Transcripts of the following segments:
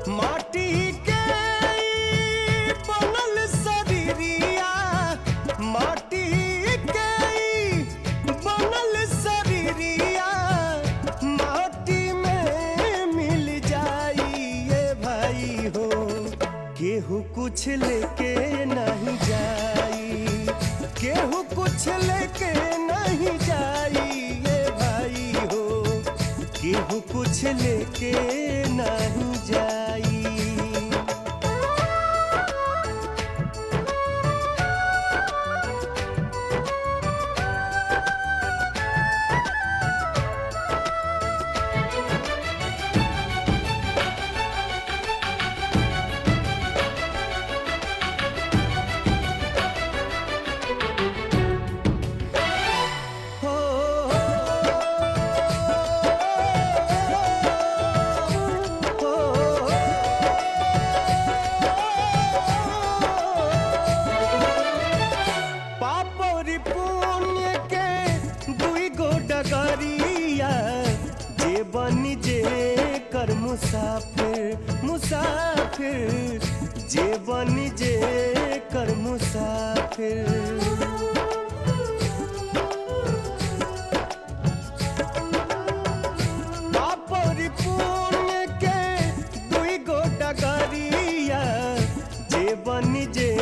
माटी के बनल शरीरिया, माटी के बनल शरीरिया माटी में मिल जाई ये भाई हो। केहू कुछ लेके नहीं जाई, केहू कुछ लेके नहीं जाई ये भाई हो। केहू कुछ लेके नहीं जाई। जे बनी जे कर मुसाफिर, मुसाफिर जे बनी जे कर मुसाफिर। पापरी पुण्य के दुई गो डगरिया, जे बनी जे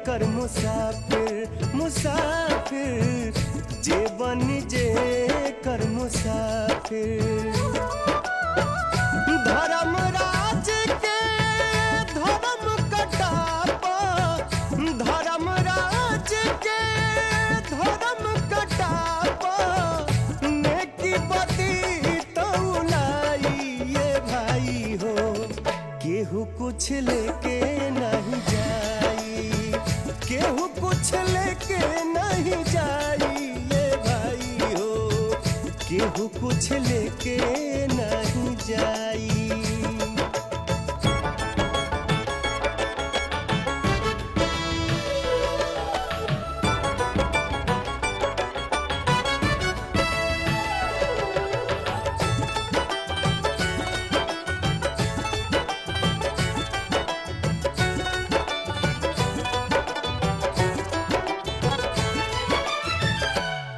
कर मुसाफिर, मुसाफिर जे बनी जे कर मुसाफिर। धर्मराज के धर्म कटापा, धर्मराज के धर्म कटापा नेकी बदी तौलाई ये भाई हो। केहू कुछ लेके नहीं जाई, केहू कुछ लेके नहीं जाई ये भाई हो। केहू कुछ लेके नहीं जाई।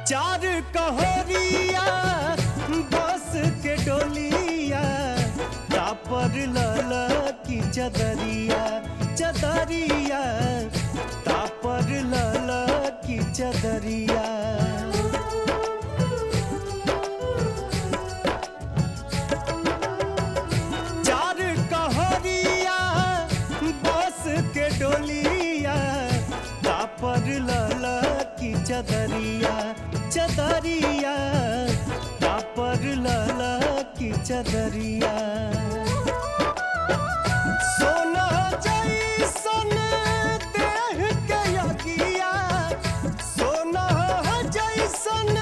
चार कहोरिया बस के डोलिया, तापर लला की चदरिया, चदरिया तापर लला की चदरिया। चार कहोरिया बस के डोलिया, तापर लला की चदरिया, चदरिया तापर लला की चदरिया। सोना जैसन देह के यगिया, सोना जैसन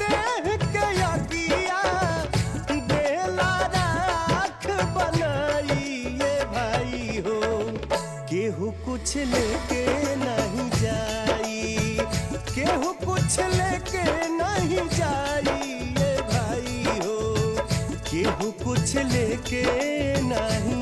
देह के यगिया बेला राख बनाई ये भाई हो। केहू कुछ लेके नहीं जाई, केहू कुछ लेके नहीं जाई ये भाई हो। केहू कुछ लेके नहीं